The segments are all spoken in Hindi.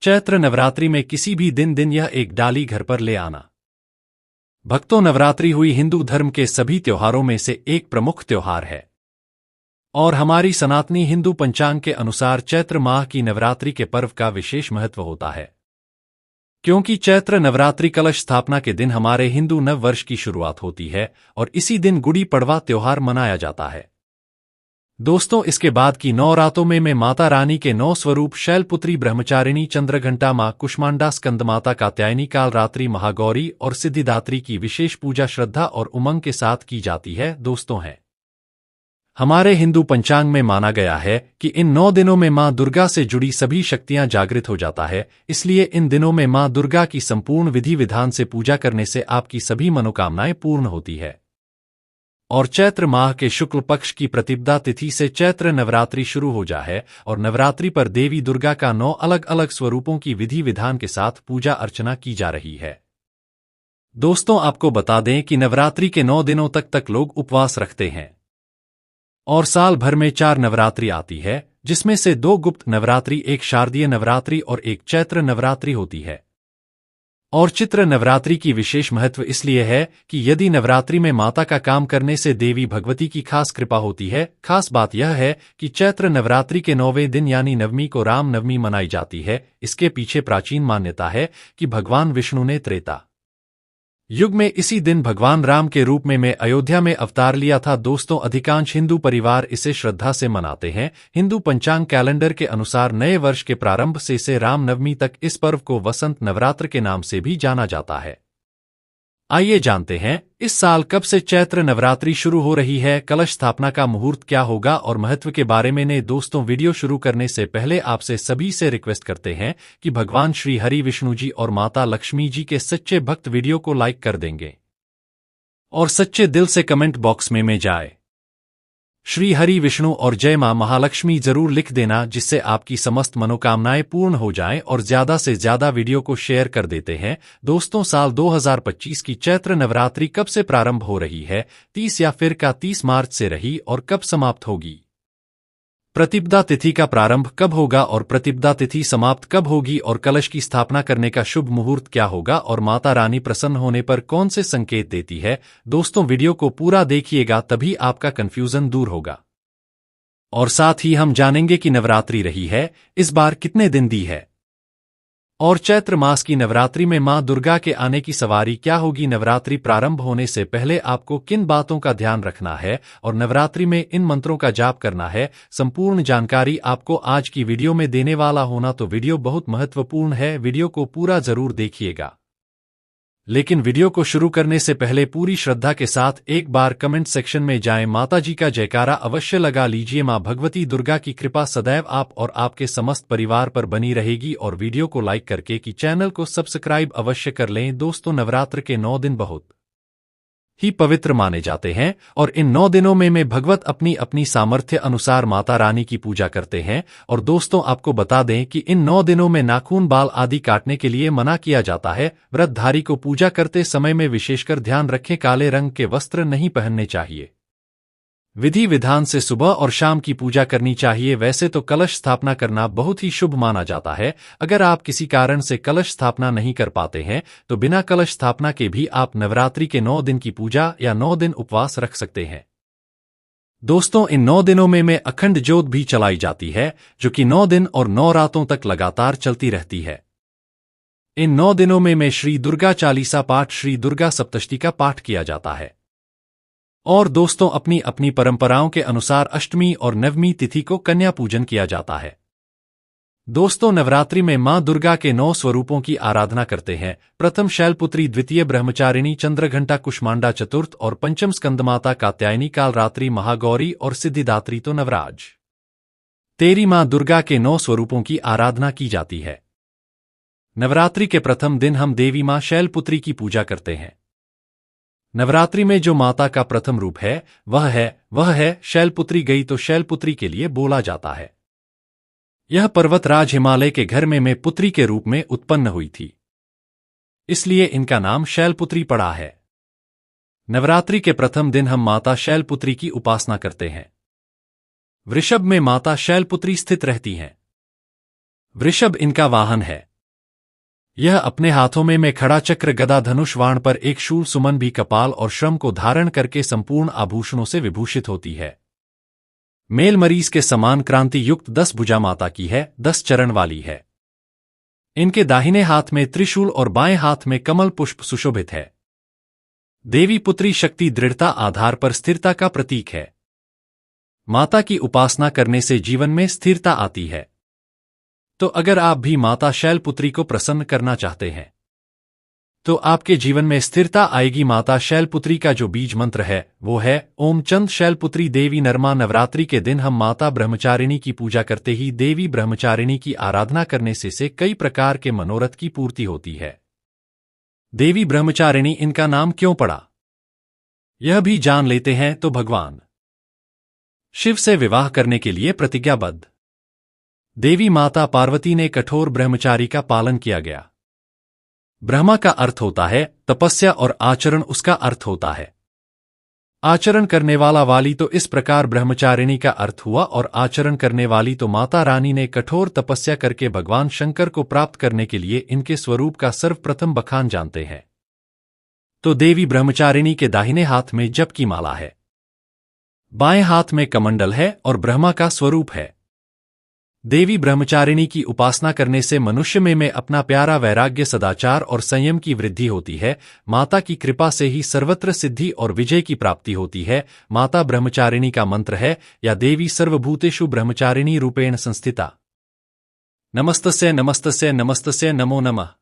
चैत्र नवरात्रि में किसी भी दिन यह एक डाली घर पर ले आना। भक्तों, नवरात्रि हुई हिंदू धर्म के सभी त्योहारों में से एक प्रमुख त्योहार है और हमारी सनातनी हिंदू पंचांग के अनुसार चैत्र माह की नवरात्रि के पर्व का विशेष महत्व होता है, क्योंकि चैत्र नवरात्रि कलश स्थापना के दिन हमारे हिंदू नव वर्ष की शुरुआत होती है और इसी दिन गुड़ी पड़वा त्योहार मनाया जाता है। दोस्तों, इसके बाद की 9 रातों में माता रानी के 9 स्वरूप शैलपुत्री, ब्रह्मचारिणी, चंद्रघंटा मां, कुष्मांडा, स्कंदमाता, कात्यायनी, कालरात्रि, महागौरी और सिद्धिदात्री की विशेष पूजा श्रद्धा और उमंग के साथ की जाती है। दोस्तों, हमारे हिंदू पंचांग में माना गया है कि इन 9 दिनों में मां दुर्गा से जुड़ी सभी शक्तियां जागृत हो जाता है, इसलिए इन दिनों में मां दुर्गा की संपूर्ण विधि विधान से पूजा करने से आपकी सभी मनोकामनाएं पूर्ण होती है। और चैत्र माह के शुक्ल पक्ष की प्रतिपदा तिथि से चैत्र नवरात्रि शुरू हो जाए और नवरात्रि पर देवी दुर्गा का 9 अलग अलग स्वरूपों की विधि विधान के साथ पूजा अर्चना की जा रही है। दोस्तों, आपको बता दें कि नवरात्रि के 9 दिनों तक लोग उपवास रखते हैं और साल भर में 4 नवरात्रि आती है, जिसमें से 2 गुप्त नवरात्रि, एक शारदीय नवरात्रि और एक चैत्र नवरात्रि होती है। और चित्र नवरात्रि की विशेष महत्व इसलिए है कि यदि नवरात्रि में माता का काम करने से देवी भगवती की खास कृपा होती है। खास बात यह है कि चैत्र नवरात्रि के 9वें दिन यानी नवमी को राम नवमी मनाई जाती है। इसके पीछे प्राचीन मान्यता है कि भगवान विष्णु ने त्रेता युग में इसी दिन भगवान राम के रूप में अयोध्या में अवतार लिया था। दोस्तों, अधिकांश हिंदू परिवार इसे श्रद्धा से मनाते हैं। हिंदू पंचांग कैलेंडर के अनुसार नए वर्ष के प्रारंभ से राम नवमी तक इस पर्व को वसंत नवरात्र के नाम से भी जाना जाता है। आइए जानते हैं इस साल कब से चैत्र नवरात्रि शुरू हो रही है, कलश स्थापना का मुहूर्त क्या होगा और महत्व के बारे में। दोस्तों, वीडियो शुरू करने से पहले आपसे सभी से रिक्वेस्ट करते हैं कि भगवान श्री हरि विष्णु जी और माता लक्ष्मी जी के सच्चे भक्त वीडियो को लाइक कर देंगे और सच्चे दिल से कमेंट बॉक्स में जाए श्री हरि विष्णु और जय मां महालक्ष्मी जरूर लिख देना, जिससे आपकी समस्त मनोकामनाएं पूर्ण हो जाएं और ज्यादा से ज्यादा वीडियो को शेयर कर देते हैं। दोस्तों, साल 2025 की चैत्र नवरात्रि कब से प्रारंभ हो रही है? 30 या फिर 30 मार्च से रही और कब समाप्त होगी? प्रतिपदा तिथि का प्रारंभ कब होगा और प्रतिपदा तिथि समाप्त कब होगी? और कलश की स्थापना करने का शुभ मुहूर्त क्या होगा और माता रानी प्रसन्न होने पर कौन से संकेत देती है? दोस्तों, वीडियो को पूरा देखिएगा, तभी आपका कंफ्यूजन दूर होगा। और साथ ही हम जानेंगे कि नवरात्रि रही है इस बार कितने दिन दी है और चैत्र मास की नवरात्रि में मां दुर्गा के आने की सवारी क्या होगी। नवरात्रि प्रारंभ होने से पहले आपको किन बातों का ध्यान रखना है और नवरात्रि में इन मंत्रों का जाप करना है, संपूर्ण जानकारी आपको आज की वीडियो में देने वाला होना, तो वीडियो बहुत महत्वपूर्ण है। वीडियो को पूरा जरूर देखिएगा। लेकिन वीडियो को शुरू करने से पहले पूरी श्रद्धा के साथ एक बार कमेंट सेक्शन में जाएं, माता जी का जयकारा अवश्य लगा लीजिए। मां भगवती दुर्गा की कृपा सदैव आप और आपके समस्त परिवार पर बनी रहेगी। और वीडियो को लाइक करके कि चैनल को सब्सक्राइब अवश्य कर लें। दोस्तों, नवरात्र के 9 दिन बहुत ही पवित्र माने जाते हैं और इन 9 दिनों में भगवत अपनी अपनी सामर्थ्य अनुसार माता रानी की पूजा करते हैं। और दोस्तों, आपको बता दें कि इन 9 दिनों में नाखून, बाल आदि काटने के लिए मना किया जाता है। व्रतधारी को पूजा करते समय में विशेषकर ध्यान रखें, काले रंग के वस्त्र नहीं पहनने चाहिए। विधि विधान से सुबह और शाम की पूजा करनी चाहिए। वैसे तो कलश स्थापना करना बहुत ही शुभ माना जाता है। अगर आप किसी कारण से कलश स्थापना नहीं कर पाते हैं तो बिना कलश स्थापना के भी आप नवरात्रि के 9 दिन की पूजा या 9 दिन उपवास रख सकते हैं। दोस्तों, इन 9 दिनों में अखंड ज्योत भी चलाई जाती है, जो कि 9 दिन और 9 रातों तक लगातार चलती रहती है। इन 9 दिनों में श्री दुर्गा चालीसा पाठ, श्री दुर्गा सप्तशती का पाठ किया जाता है। और दोस्तों, अपनी अपनी परंपराओं के अनुसार अष्टमी और नवमी तिथि को कन्या पूजन किया जाता है। दोस्तों, नवरात्रि में मां दुर्गा के 9 स्वरूपों की आराधना करते हैं। प्रथम शैलपुत्री, द्वितीय ब्रह्मचारिणी, चंद्रघंटा, कुष्मांडा, चतुर्थ और पंचम स्कंदमाता, कात्यायनी, कालरात्रि, महागौरी और सिद्धिदात्री। तो नवराज तेरी मां दुर्गा के 9 स्वरूपों की आराधना की जाती है। नवरात्रि के प्रथम दिन हम देवी मां शैलपुत्री की पूजा करते हैं। नवरात्रि में जो माता का प्रथम रूप है वह है शैलपुत्री। गई तो शैलपुत्री के लिए बोला जाता है। यह पर्वतराज हिमालय के घर में पुत्री के रूप में उत्पन्न हुई थी, इसलिए इनका नाम शैलपुत्री पड़ा है। नवरात्रि के प्रथम दिन हम माता शैलपुत्री की उपासना करते हैं। वृषभ में माता शैलपुत्री स्थित रहती हैं। वृषभ इनका वाहन है। यह अपने हाथों में खड़ा चक्र गदा धनुष वाण पर एक शूल सुमन भी कपाल और श्रम को धारण करके संपूर्ण आभूषणों से विभूषित होती है। मेल मरीज के समान क्रांति युक्त 10 भुजा माता की है, 10 चरण वाली है। इनके दाहिने हाथ में त्रिशूल और बाएं हाथ में कमल पुष्प सुशोभित है। देवी पुत्री शक्ति दृढ़ता आधार पर स्थिरता का प्रतीक है। माता की उपासना करने से जीवन में स्थिरता आती है। तो अगर आप भी माता शैलपुत्री को प्रसन्न करना चाहते हैं तो आपके जीवन में स्थिरता आएगी। माता शैलपुत्री का जो बीज मंत्र है वो है ओम चंद शैलपुत्री देवी नरमा। नवरात्रि के दिन हम माता ब्रह्मचारिणी की पूजा करते ही देवी ब्रह्मचारिणी की आराधना करने से कई प्रकार के मनोरथ की पूर्ति होती है। देवी ब्रह्मचारिणी इनका नाम क्यों पड़ा, यह भी जान लेते हैं। तो भगवान शिव से विवाह करने के लिए प्रतिज्ञाबद्ध देवी माता पार्वती ने कठोर ब्रह्मचारी का पालन किया गया। ब्रह्मा का अर्थ होता है तपस्या और आचरण उसका अर्थ होता है आचरण करने वाला वाली। तो इस प्रकार ब्रह्मचारिणी का अर्थ हुआ और आचरण करने वाली। तो माता रानी ने कठोर तपस्या करके भगवान शंकर को प्राप्त करने के लिए इनके स्वरूप का सर्वप्रथम बखान जानते हैं। तो देवी ब्रह्मचारिणी के दाहिने हाथ में जप की माला है, बाएं हाथ में कमंडल है और ब्रह्मा का स्वरूप है। देवी ब्रह्मचारिणी की उपासना करने से मनुष्य में अपना प्यारा वैराग्य, सदाचार और संयम की वृद्धि होती है। माता की कृपा से ही सर्वत्र सिद्धि और विजय की प्राप्ति होती है। माता ब्रह्मचारिणी का मंत्र है या देवी सर्वभूतेषु ब्रह्मचारिणी रूपेण संस्थिता। नमस्तस्य नमस्तस्य नमस्तस्य नमो नमः।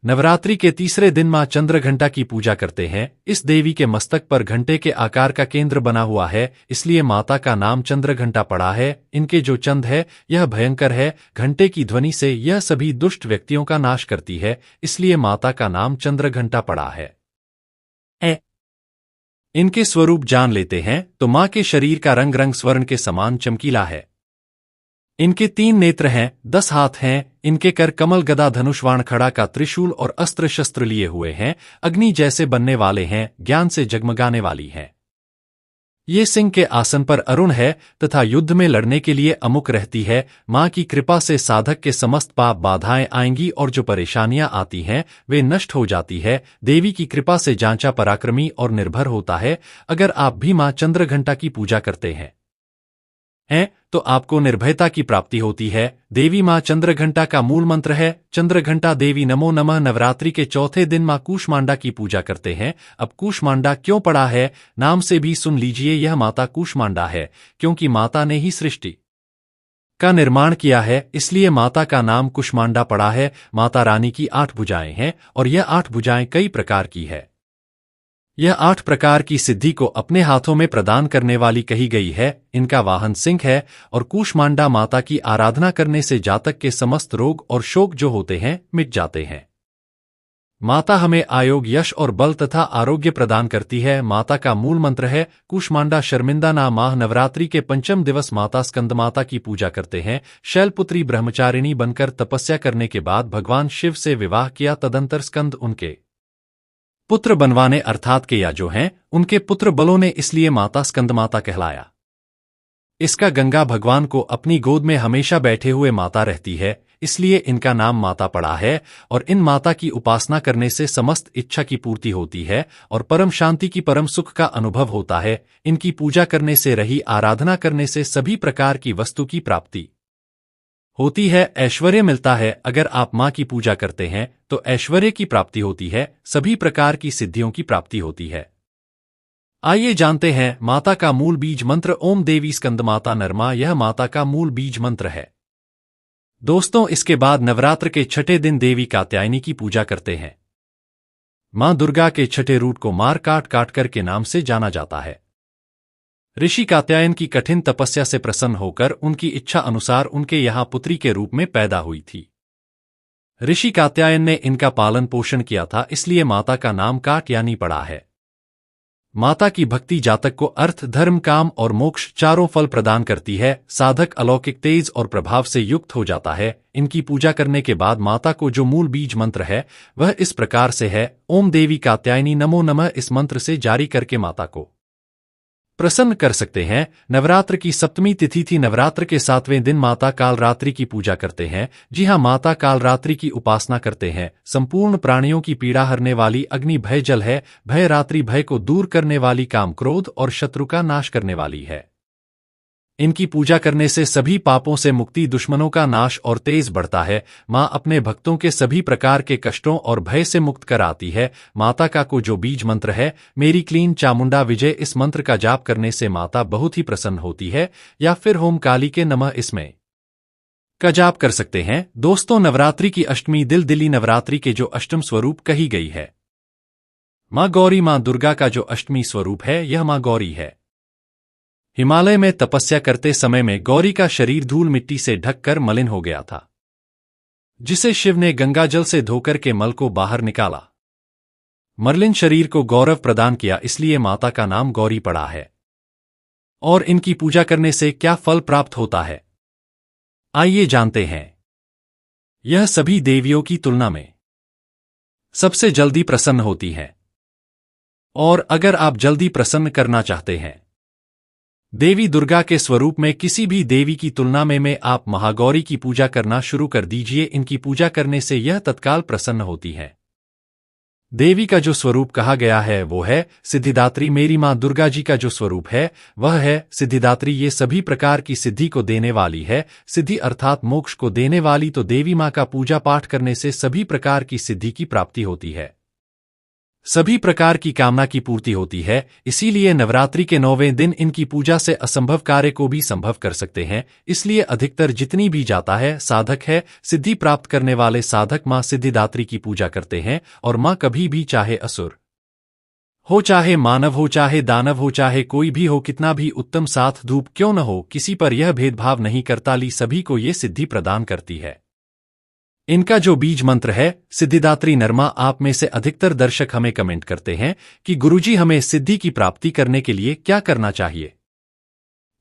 नवरात्रि के तीसरे दिन मां चंद्रघंटा की पूजा करते हैं। इस देवी के मस्तक पर घंटे के आकार का केंद्र बना हुआ है, इसलिए माता का नाम चंद्रघंटा पड़ा है। इनके जो चंद है यह भयंकर है। घंटे की ध्वनि से यह सभी दुष्ट व्यक्तियों का नाश करती है, इसलिए माता का नाम चंद्रघंटा पड़ा है। इनके स्वरूप जान लेते हैं तो मां के शरीर का रंग रंग स्वर्ण के समान चमकीला है। इनके 3 नेत्र हैं, 10 हाथ हैं। इनके कर कमल गदा धनुषवाण खड़ा का त्रिशूल और अस्त्र शस्त्र लिए हुए हैं। अग्नि जैसे बनने वाले हैं, ज्ञान से जगमगाने वाली हैं। ये सिंह के आसन पर अरुण है तथा युद्ध में लड़ने के लिए अमुक रहती है। मां की कृपा से साधक के समस्त पाप बाधाएं आएंगी और जो परेशानियां आती हैं वे नष्ट हो जाती है। देवी की कृपा से जांचा पराक्रमी और निर्भर होता है। अगर आप भी मां चंद्रघंटा की पूजा करते हैं तो आपको निर्भयता की प्राप्ति होती है। देवी मां चंद्रघंटा का मूल मंत्र है चंद्रघंटा देवी नमो नमः। नवरात्रि के चौथे दिन मां कूष्मांडा की पूजा करते हैं। अब कूष्मांडा क्यों पड़ा है, नाम से भी सुन लीजिए, यह माता कूष्मांडा है क्योंकि माता ने ही सृष्टि का निर्माण किया है, इसलिए माता का नाम कूष्मांडा पड़ा है। माता रानी की 8 भुजाएं हैं और यह 8 भुजाएं कई प्रकार की है। यह 8 प्रकार की सिद्धि को अपने हाथों में प्रदान करने वाली कही गई है। इनका वाहन सिंह है और कूष्मांडा माता की आराधना करने से जातक के समस्त रोग और शोक जो होते हैं मिट जाते हैं। माता हमें आयोग, यश और बल तथा आरोग्य प्रदान करती है। माता का मूल मंत्र है कूष्मांडा शर्मिंदा ना माह। नवरात्रि के 5वें दिवस माता स्कंदमाता की पूजा करते हैं। शैलपुत्री ब्रह्मचारिणी बनकर तपस्या करने के बाद भगवान शिव से विवाह किया। तदंतर स्कंद उनके पुत्र बनवाने अर्थात के या जो हैं उनके पुत्र बलों ने, इसलिए माता स्कंदमाता कहलाया। इसका गंगा भगवान को अपनी गोद में हमेशा बैठे हुए माता रहती है, इसलिए इनका नाम माता पड़ा है। और इन माता की उपासना करने से समस्त इच्छा की पूर्ति होती है और परम शांति की, परम सुख का अनुभव होता है। इनकी पूजा करने से, रही आराधना करने से सभी प्रकार की वस्तु की प्राप्ति होती है, ऐश्वर्य मिलता है। अगर आप मां की पूजा करते हैं तो ऐश्वर्य की प्राप्ति होती है, सभी प्रकार की सिद्धियों की प्राप्ति होती है। आइए जानते हैं माता का मूल बीज मंत्र। ओम देवी स्कंदमाता नरमा, यह माता का मूल बीज मंत्र है। दोस्तों, इसके बाद नवरात्र के छठे दिन देवी कात्यायनी की पूजा करते हैं। मां दुर्गा के छठे रूप को मार काट काट कर के नाम से जाना जाता है। ऋषि कात्यायन की कठिन तपस्या से प्रसन्न होकर उनकी इच्छा अनुसार उनके यहाँ पुत्री के रूप में पैदा हुई थी। ऋषि कात्यायन ने इनका पालन पोषण किया था, इसलिए माता का नाम कात्यायनी पड़ा है। माता की भक्ति जातक को अर्थ, धर्म, काम और मोक्ष चारों फल प्रदान करती है। साधक अलौकिक तेज और प्रभाव से युक्त हो जाता है। इनकी पूजा करने के बाद माता को जो मूल बीज मंत्र है वह इस प्रकार से है, ओम देवी कात्यायनी नमो नमः। इस मंत्र से जारी करके माता को प्रसन्न कर सकते हैं। नवरात्र की सप्तमी तिथि थी। नवरात्र के 7वें दिन माता कालरात्रि की पूजा करते हैं। जी हाँ, माता कालरात्रि की उपासना करते हैं। संपूर्ण प्राणियों की पीड़ा हरने वाली अग्नि भय जल है। भय रात्रि भय को दूर करने वाली, काम क्रोध और शत्रु का नाश करने वाली है। इनकी पूजा करने से सभी पापों से मुक्ति, दुश्मनों का नाश और तेज बढ़ता है। माँ अपने भक्तों के सभी प्रकार के कष्टों और भय से मुक्त कर आती है। माता का को जो बीज मंत्र है, मेरी क्लीन चामुंडा विजय, इस मंत्र का जाप करने से माता बहुत ही प्रसन्न होती है। या फिर होम काली के नमः इसमें का जाप कर सकते हैं। दोस्तों, नवरात्रि की अष्टमी दिल दिली नवरात्रि के जो अष्टम स्वरूप कही गई है, माँ गौरी, माँ दुर्गा का जो अष्टमी स्वरूप है यह माँ गौरी है। हिमालय में तपस्या करते समय में गौरी का शरीर धूल मिट्टी से ढककर मलिन हो गया था, जिसे शिव ने गंगाजल से धोकर के मल को बाहर निकाला। मलिन शरीर को गौरव प्रदान किया, इसलिए माता का नाम गौरी पड़ा है। और इनकी पूजा करने से क्या फल प्राप्त होता है, आइए जानते हैं। यह सभी देवियों की तुलना में सबसे जल्दी प्रसन्न होती है। और अगर आप जल्दी प्रसन्न करना चाहते हैं देवी दुर्गा के स्वरूप में किसी भी देवी की तुलना में आप महागौरी की पूजा करना शुरू कर दीजिए। इनकी पूजा करने से यह तत्काल प्रसन्न होती है। देवी का जो स्वरूप कहा गया है वो है सिद्धिदात्री। मेरी मां दुर्गा जी का जो स्वरूप है वह है सिद्धिदात्री। ये सभी प्रकार की सिद्धि को देने वाली है। सिद्धि अर्थात मोक्ष को देने वाली। तो देवी मां का पूजा पाठ करने से सभी प्रकार की सिद्धि की प्राप्ति होती है, सभी प्रकार की कामना की पूर्ति होती है। इसीलिए नवरात्रि के 9वें दिन इनकी पूजा से असंभव कार्य को भी संभव कर सकते हैं। इसलिए अधिकतर जितनी भी जाता है साधक है, सिद्धि प्राप्त करने वाले साधक मां सिद्धिदात्री की पूजा करते हैं। और मां कभी भी, चाहे असुर हो, चाहे मानव हो, चाहे दानव हो, चाहे कोई भी हो, कितना भी उत्तम साथ धूप क्यों न हो, किसी पर यह भेदभाव नहीं करता ली, सभी को ये सिद्धि प्रदान करती है। इनका जो बीज मंत्र है सिद्धिदात्री नरमा, आप में से अधिकतर दर्शक हमें कमेंट करते हैं कि गुरुजी हमें सिद्धि की प्राप्ति करने के लिए क्या करना चाहिए।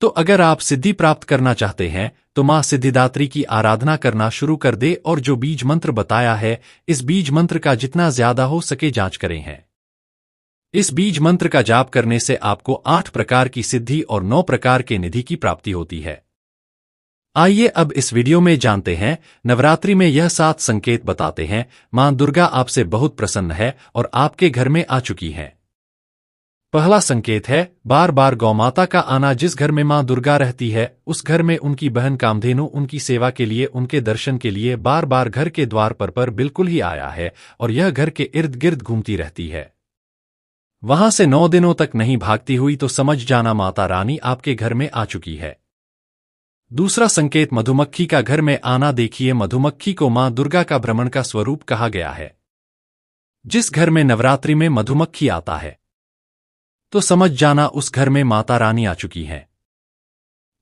तो अगर आप सिद्धि प्राप्त करना चाहते हैं तो मां सिद्धिदात्री की आराधना करना शुरू कर दे। और जो बीज मंत्र बताया है, इस बीज मंत्र का जितना ज्यादा हो सके जांच करें हैं। इस बीज मंत्र का जाप करने से आपको 8 प्रकार की सिद्धि और 9 प्रकार के निधि की प्राप्ति होती है। आइए अब इस वीडियो में जानते हैं। नवरात्रि में यह 7 संकेत बताते हैं। मां दुर्गा आपसे बहुत प्रसन्न है और आपके घर में आ चुकी है। पहला संकेत है बार बार गौमाता का आना। जिस घर में मां दुर्गा रहती है उस घर में उनकी बहन कामधेनु उनकी सेवा के लिए, उनके दर्शन के लिए बार बार घर के द्वार पर बिल्कुल ही आया है और यह घर के इर्द गिर्द घूमती रहती है। वहां से 9 दिनों तक नहीं भागती हुई तो समझ जाना माता रानी आपके घर में आ चुकी है। दूसरा संकेत मधुमक्खी का घर में आना। देखिए, मधुमक्खी को मां दुर्गा का भ्रमण का स्वरूप कहा गया है। जिस घर में नवरात्रि में मधुमक्खी आता है तो समझ जाना उस घर में माता रानी आ चुकी है,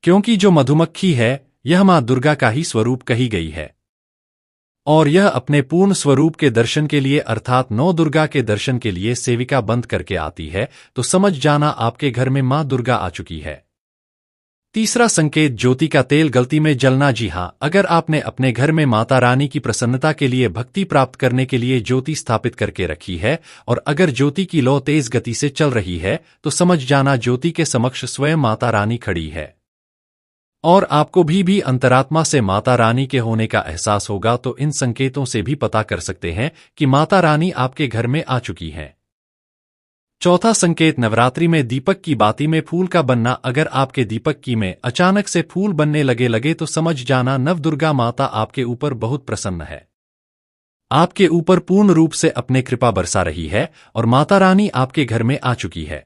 क्योंकि जो मधुमक्खी है यह मां दुर्गा का ही स्वरूप कही गई है। और यह अपने पूर्ण स्वरूप के दर्शन के लिए अर्थात 9 दुर्गा के दर्शन के लिए सेविका बंद करके आती है। तो समझ जाना आपके घर में मां दुर्गा आ चुकी है। तीसरा संकेत ज्योति का तेल गलती में जलना। जी हां, अगर आपने अपने घर में माता रानी की प्रसन्नता के लिए, भक्ति प्राप्त करने के लिए ज्योति स्थापित करके रखी है और अगर ज्योति की लौ तेज गति से चल रही है तो समझ जाना ज्योति के समक्ष स्वयं माता रानी खड़ी है। और आपको भी अंतरात्मा से माता रानी के होने का एहसास होगा। तो इन संकेतों से भी पता कर सकते हैं कि माता रानी आपके घर में आ चुकी हैं। चौथा संकेत नवरात्रि में दीपक की बाती में फूल का बनना। अगर आपके दीपक की में अचानक से फूल बनने लगे तो समझ जाना नव दुर्गा माता आपके ऊपर बहुत प्रसन्न है, आपके ऊपर पूर्ण रूप से अपने कृपा बरसा रही है और माता रानी आपके घर में आ चुकी है।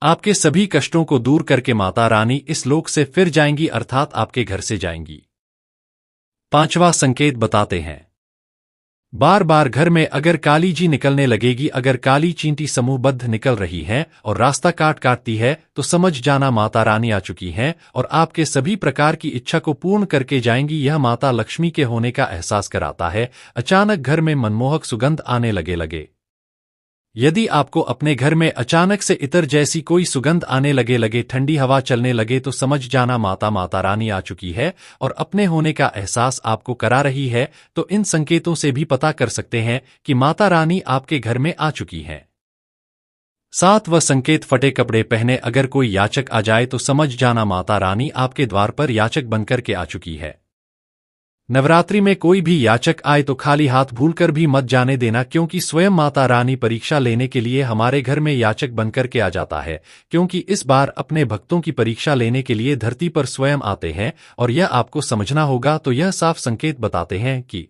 आपके सभी कष्टों को दूर करके माता रानी इस लोक से फिर जाएंगी अर्थात आपके घर से जाएंगी। पांचवा संकेत बताते हैं बार बार घर में अगर काली जी निकलने लगेगी, अगर काली चींटी समूहबद्ध निकल रही हैं और रास्ता काटती है तो समझ जाना माता रानी आ चुकी हैं और आपके सभी प्रकार की इच्छा को पूर्ण करके जाएंगी। यह माता लक्ष्मी के होने का एहसास कराता है। अचानक घर में मनमोहक सुगंध आने लगे। यदि आपको अपने घर में अचानक से इतर जैसी कोई सुगंध आने लगे, ठंडी हवा चलने लगे तो समझ जाना माता रानी आ चुकी है और अपने होने का एहसास आपको करा रही है। तो इन संकेतों से भी पता कर सकते हैं कि माता रानी आपके घर में आ चुकी हैं। साथ व संकेत फटे कपड़े पहने अगर कोई याचक आ जाए तो समझ जाना माता रानी आपके द्वार पर याचक बनकर के आ चुकी है। नवरात्रि में कोई भी याचक आए तो खाली हाथ भूलकर भी मत जाने देना, क्योंकि स्वयं माता रानी परीक्षा लेने के लिए हमारे घर में याचक बनकर के आ जाता है, क्योंकि इस बार अपने भक्तों की परीक्षा लेने के लिए धरती पर स्वयं आते हैं। और यह आपको समझना होगा, तो यह साफ संकेत बताते हैं कि